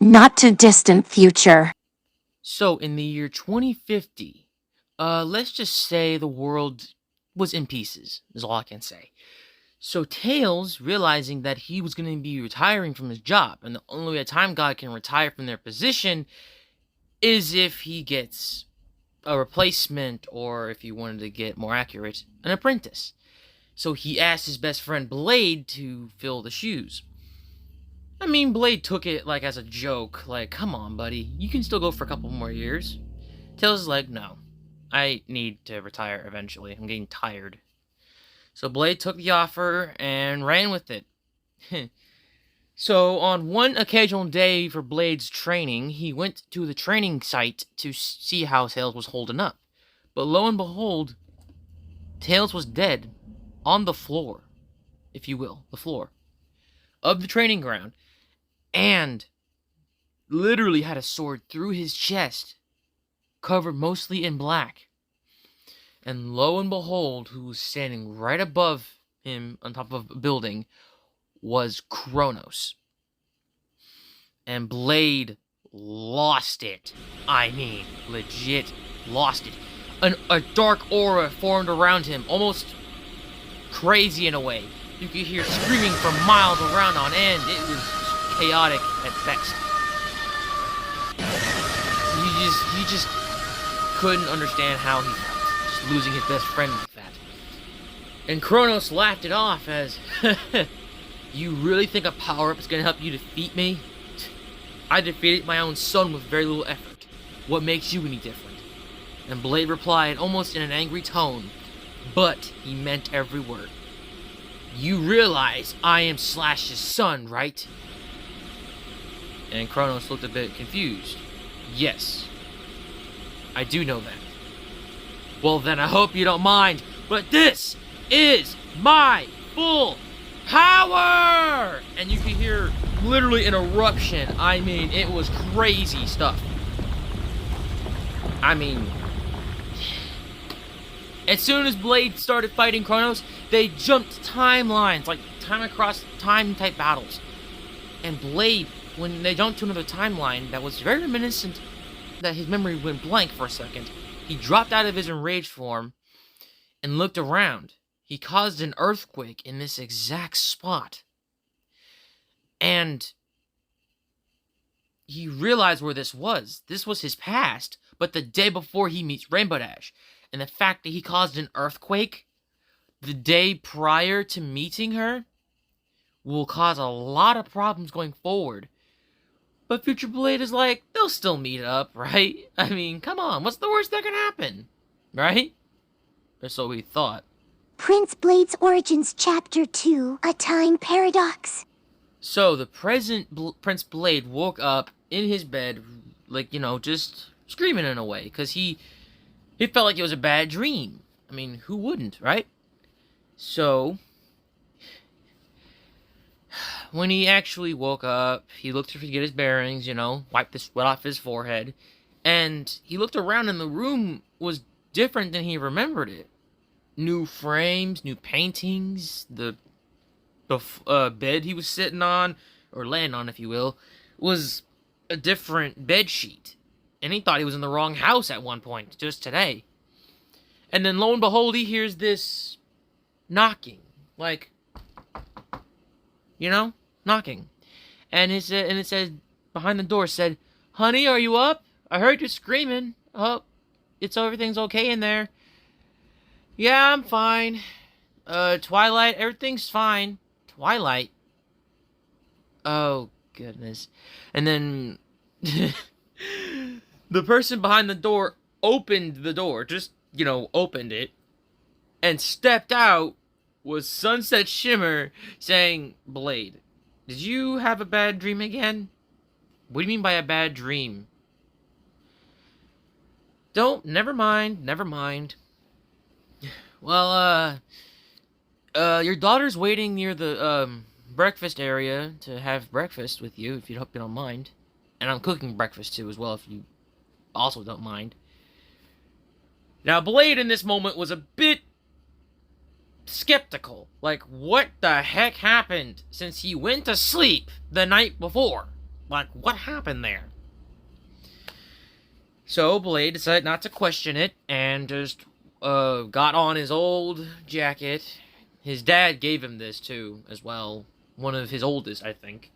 not too distant future. So, in the year 2050, let's just say the world was in pieces, is all I can say. So, Tails, realizing that he was going to be retiring from his job, and the only way a time god can retire from their position is if he gets a replacement, or if you wanted to get more accurate, an apprentice. So, he asked his best friend Blade to fill the shoes. I mean, Blade took it like as a joke, like, come on, buddy, you can still go for a couple more years. Tails is like, no, I need to retire eventually. I'm getting tired. So Blade took the offer and ran with it. So on one occasional day for Blade's training, he went to the training site to see how Tails was holding up. But lo and behold, Tails was dead on the floor, if you will, the floor of the training ground, and literally had a sword through his chest, covered mostly in black. And lo and behold, who was standing right above him on top of a building was Kronos. And Blade lost it. I mean, legit lost it. A dark aura formed around him, almost crazy in a way. You could hear screaming for miles around on end. It was chaotic at best. He just couldn't understand how he felt, just losing his best friend like that. And Kronos laughed it off as, you really think a power-up is going to help you defeat me? I defeated my own son with very little effort. What makes you any different? And Blade replied, almost in an angry tone, but he meant every word. You realize I am Slash's son, right? And Kronos looked a bit confused. Yes, I do know that. Well then, I hope you don't mind, but this is my full power! And you can hear literally an eruption. I mean, it was crazy stuff. I mean, as soon as Blade started fighting Kronos, they jumped timelines, like time across time type battles. And Blade, when they jumped to another timeline that was very reminiscent, that his memory went blank for a second, he dropped out of his enraged form and looked around. He caused an earthquake in this exact spot. And he realized where this was. This was his past, but the day before he meets Rainbow Dash. And the fact that he caused an earthquake the day prior to meeting her will cause a lot of problems going forward. But Future Blade is like, they'll still meet up, right? I mean, come on, what's the worst that can happen? Right? Or so we thought. Prince Blade's Origins Chapter 2, A Time Paradox. So, the present Prince Blade woke up in his bed, like, just screaming in a way, because he felt like it was a bad dream. I mean, who wouldn't, right? So, when he actually woke up, he looked to get his bearings, wiped the sweat off his forehead, and he looked around and the room was different than he remembered it. New frames, new paintings, the bed he was sitting on, or laying on, if you will, was a different bed sheet. And he thought he was in the wrong house at one point, just today. And then lo and behold, he hears this knocking. Like, knocking. And it said, behind the door said, "Honey, are you up? I heard you screaming. Oh, everything's okay in there." "Yeah, I'm fine. Twilight, everything's fine." Twilight? Oh, goodness. And then the person behind the door opened the door, just, opened it, and stepped out was Sunset Shimmer saying, "Blade, did you have a bad dream again?" "What do you mean by a bad dream?" Never mind. Well, your daughter's waiting near the, breakfast area to have breakfast with you, if you hope you don't mind. And I'm cooking breakfast, too, as well, if you also don't mind. Now, Blade in this moment was a bit skeptical. Like, what the heck happened since he went to sleep the night before? Like, what happened there? So Blade decided not to question it and just got on his old jacket. His dad gave him this too, as well. One of his oldest, I think.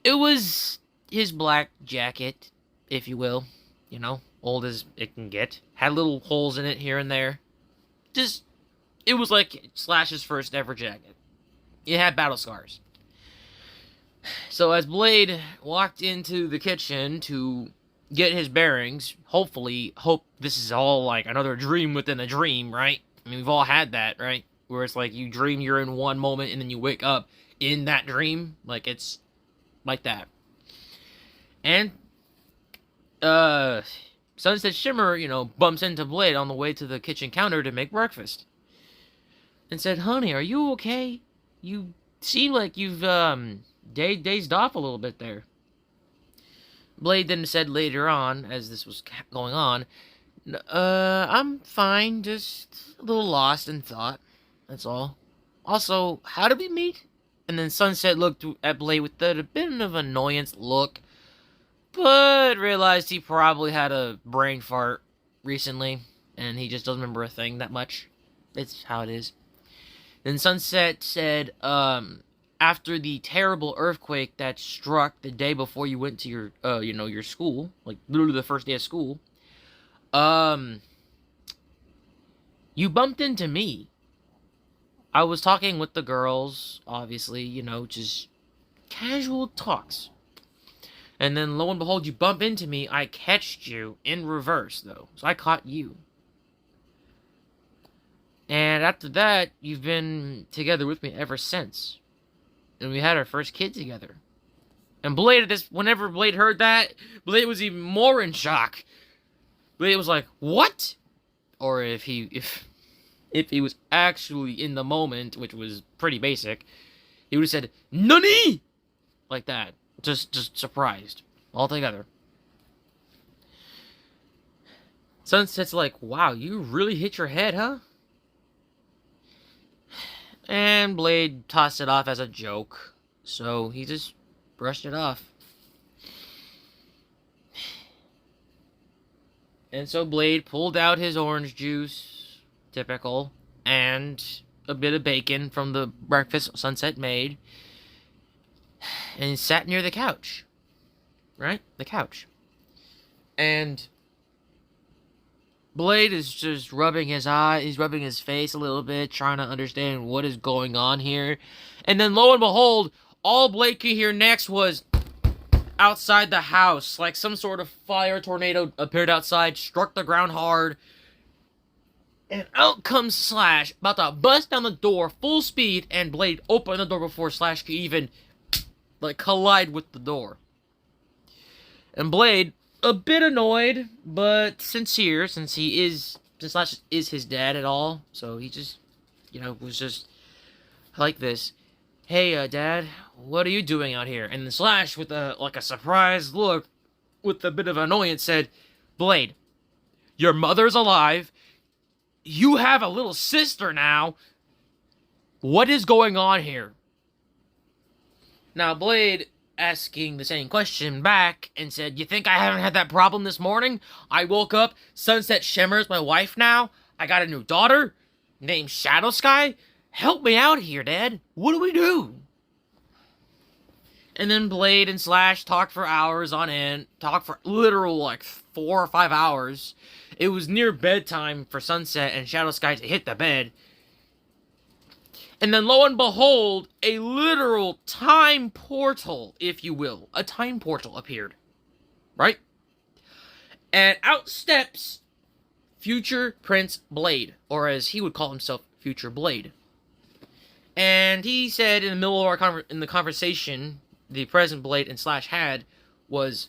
It was his black jacket, if you will. You know, old as it can get. Had little holes in it here and there. Just, it was like Slash's first ever jacket. It had battle scars. So as Blade walked into the kitchen to get his bearings, hope this is all like another dream within a dream, right? I mean, we've all had that, right? Where it's like you dream you're in one moment and then you wake up in that dream. Like, it's like that. And, Sunset Shimmer, bumps into Blade on the way to the kitchen counter to make breakfast. And said, "Honey, are you okay? You seem like you've, dazed off a little bit there." Blade then said later on, as this was going on, "I'm fine, just a little lost in thought, that's all. Also, how did we meet?" And then Sunset looked at Blade with a bit of annoyance look, but realized he probably had a brain fart recently, and he just doesn't remember a thing that much. It's how it is. Then Sunset said, after the terrible earthquake that struck the day before you went to your, your school, like literally the first day of school, you bumped into me. I was talking with the girls, obviously, just casual talks. And then lo and behold, you bump into me. I catched you in reverse, though. So I caught you. And after that, you've been together with me ever since. And we had our first kid together. And Blade, whenever Blade heard that, Blade was even more in shock. Blade was like, "What?" Or if he was actually in the moment, which was pretty basic, he would have said, "Nani?" Like that. Just surprised. Altogether. Sunset's like, "Wow, you really hit your head, huh?" And Blade tossed it off as a joke. So he just brushed it off. And so Blade pulled out his orange juice, typical, and a bit of bacon from the breakfast Sunset made, and sat near the couch. Right? The couch. And Blade is just rubbing his eye, he's rubbing his face a little bit, trying to understand what is going on here. And then lo and behold, all Blade could hear next was outside the house, like some sort of fire tornado appeared outside, struck the ground hard, and out comes Slash, about to bust down the door, full speed, and Blade opened the door before Slash could even, collide with the door. And Blade, a bit annoyed, but sincere, since Slash is his dad at all, so he just, was just like this. "Hey, Dad, what are you doing out here?" And then Slash, with a surprised look, with a bit of annoyance, said, "Blade, your mother's alive. You have a little sister now. What is going on here?" Now, Blade, asking the same question back, and said, "You think I haven't had that problem this morning? I woke up, Sunset Shimmer's my wife now. I got a new daughter named Shadow Sky. Help me out here, Dad. What do we do?" And then Blade and Slash talked for hours on end. Talked for literal, 4 or 5 hours. It was near bedtime for Sunset and Shadow Sky to hit the bed. And then lo and behold, a literal time portal, if you will. A time portal appeared. Right? And out steps future Prince Blade. Or as he would call himself, Future Blade. And he said in the middle of the conversation the present Blade and Slash had was,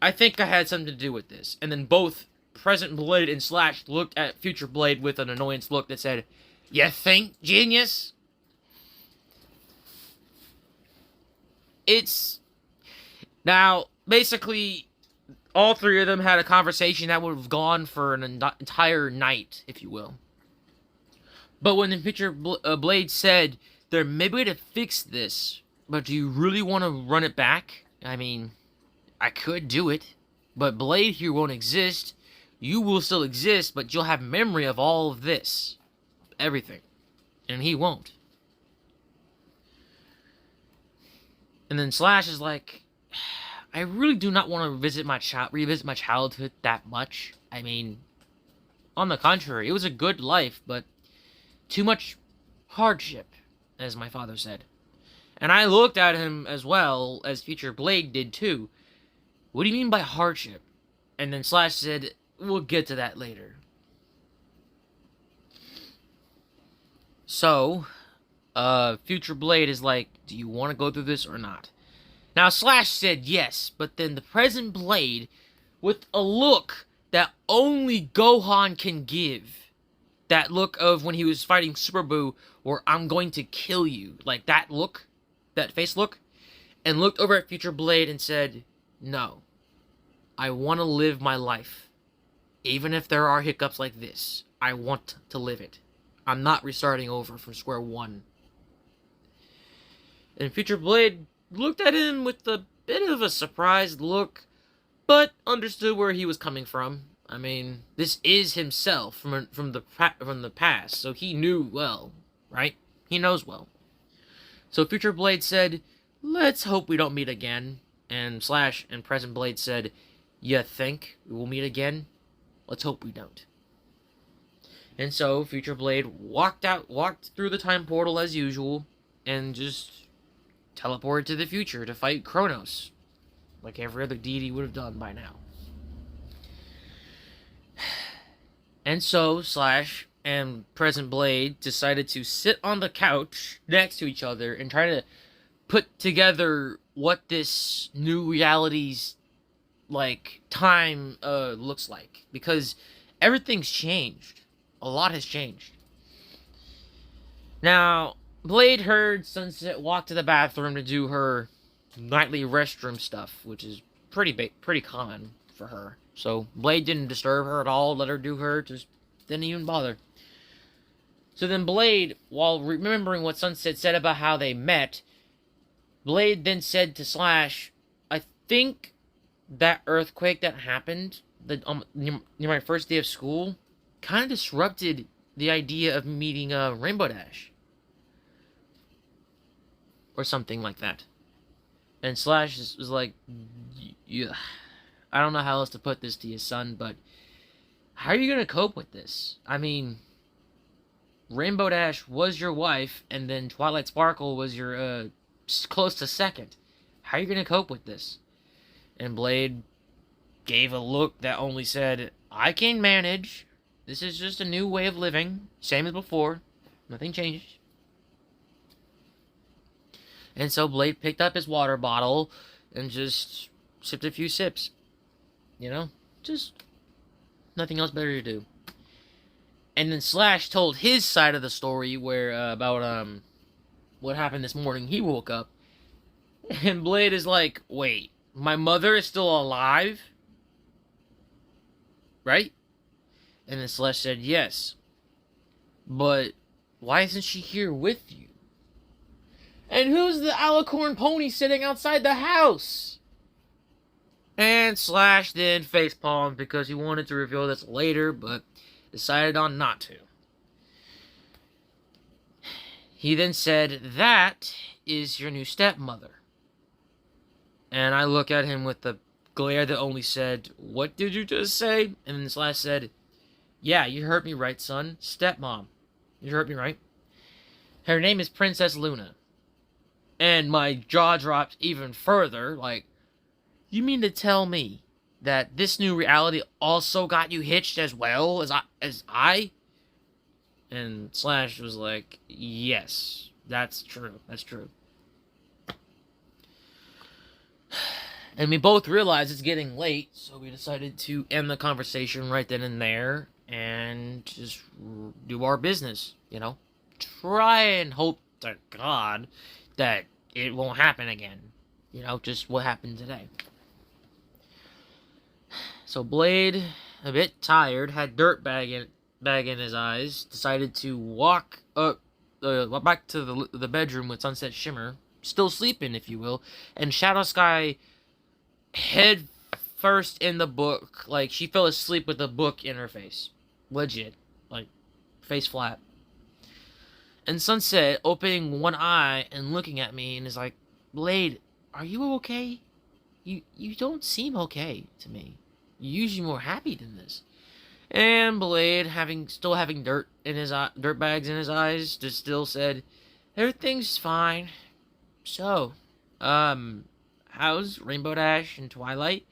"I think I had something to do with this." And then both present Blade and Slash looked at Future Blade with an annoyance look that said, "You think, genius?" Now, basically, all three of them had a conversation that would have gone for an entire night, if you will. But when the Future Blade said, "There may be a way to fix this, but do you really want to run it back?" I mean, I could do it, but Blade here won't exist. You will still exist, but you'll have memory of all of this. Everything. And he won't. And then Slash is like, I really do not want to revisit my childhood that much. I mean, on the contrary, it was a good life, but too much hardship, as my father said. And I looked at him as well as Future Blade did too. What do you mean by hardship? And then Slash said, we'll get to that later. So, Future Blade is like, do you want to go through this or not? Now, Slash said yes, but then the present Blade, with a look that only Gohan can give, that look of when he was fighting Super Buu, where I'm going to kill you, like that look, that face look, and looked over at Future Blade and said, no, I want to live my life. Even if there are hiccups like this, I want to live it. I'm not restarting over from square one. And Future Blade looked at him with a bit of a surprised look, but understood where he was coming from. I mean, this is himself from the past, so he knew well, right? He knows well. So Future Blade said, let's hope we don't meet again. And Slash and Present Blade said, you think we will meet again? Let's hope we don't. And so Future Blade walked through the time portal as usual, and just teleported to the future to fight Kronos, like every other deity would have done by now. And so Slash and Present Blade decided to sit on the couch next to each other and try to put together what this new reality's like time looks like, because everything's changed. A lot has changed. Now, Blade heard Sunset walk to the bathroom to do her nightly restroom stuff, which is pretty common for her. So Blade didn't disturb her at all, let her do her, just didn't even bother. So then Blade, while remembering what Sunset said about how they met, Blade then said to Slash, I think that earthquake that happened near my first day of school kind of disrupted the idea of meeting Rainbow Dash. Or something like that. And Slash was like, yeah, I don't know how else to put this to you, son, but how are you going to cope with this? I mean, Rainbow Dash was your wife, and then Twilight Sparkle was your close to second. How are you going to cope with this? And Blade gave a look that only said, I can manage. This is just a new way of living. Same as before. Nothing changed. And so Blade picked up his water bottle and just sipped a few sips. You know? Just nothing else better to do. And then Slash told his side of the story where about what happened this morning. He woke up. And Blade is like, wait, my mother is still alive? Right? And then Slash said, yes. But why isn't she here with you? And who's the alicorn pony sitting outside the house? And Slash then facepalmed because he wanted to reveal this later, but decided on not to. He then said, that is your new stepmother. And I look at him with the glare that only said, what did you just say? And then Slash said, yeah, you heard me right, son. Stepmom. You heard me right. Her name is Princess Luna. And my jaw dropped even further, like, you mean to tell me that this new reality also got you hitched as well as I? And Slash was like, yes, that's true. That's true. And we both realized it's getting late, so we decided to end the conversation right then and there and just do our business, you know? Try and hope to God that it won't happen again. You know, just what happened today. So Blade, a bit tired, had dirt bag in his eyes, decided to walk back to the bedroom with Sunset Shimmer still sleeping, if you will, and Shadow Sky head first in the book. Like, she fell asleep with the book in her face. Legit. Like, face flat. And Sunset, opening one eye and looking at me, and is like, Blade, are you okay? You don't seem okay to me. You're usually more happy than this. And Blade, still having dirt bags in his eyes, just still said, everything's fine. So, how's Rainbow Dash and Twilight?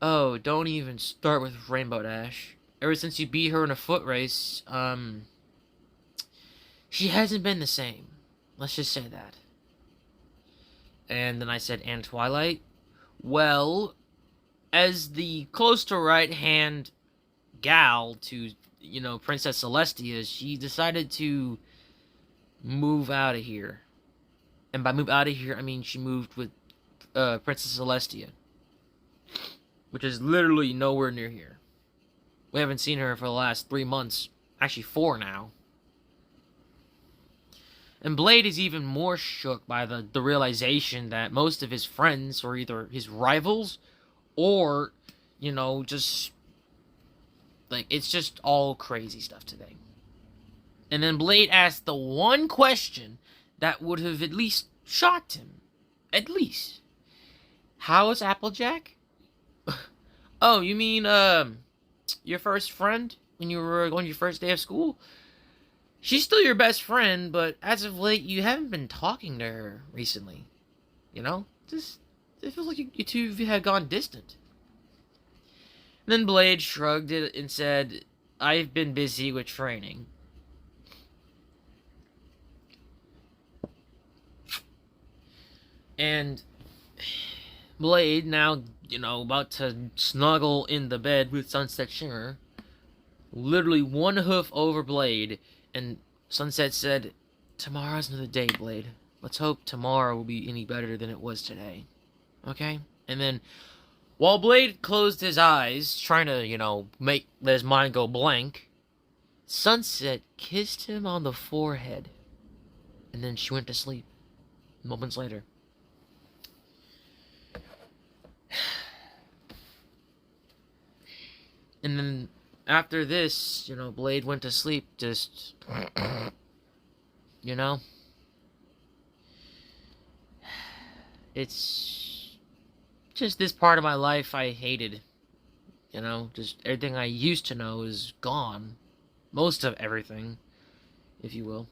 Oh, don't even start with Rainbow Dash. Ever since you beat her in a foot race, she hasn't been the same. Let's just say that. And then I said, and Twilight? Well, as the close to right-hand gal to, Princess Celestia, she decided to move out of here. And by move out of here, I mean she moved with Princess Celestia, which is literally nowhere near here. We haven't seen her for the last 3 months. Actually, 4 now. And Blade is even more shook by the realization that most of his friends were either his rivals or, just, like, it's just all crazy stuff today. And then Blade asked the one question that would have at least shocked him. At least. How is Applejack? Oh, you mean, your first friend when you were going your first day of school? She's still your best friend, but as of late, you haven't been talking to her recently. Just, it feels like you two have gone distant. And then Blade shrugged it and said, I've been busy with training. And Blade, now, about to snuggle in the bed with Sunset Shimmer, literally one hoof over Blade, and Sunset said, tomorrow's another day, Blade. Let's hope tomorrow will be any better than it was today. Okay? And then, while Blade closed his eyes, trying to, let his mind go blank, Sunset kissed him on the forehead. And then she went to sleep. Moments later. And then, after this, Blade went to sleep, just, It's just this part of my life I hated. Just everything I used to know is gone. Most of everything, if you will.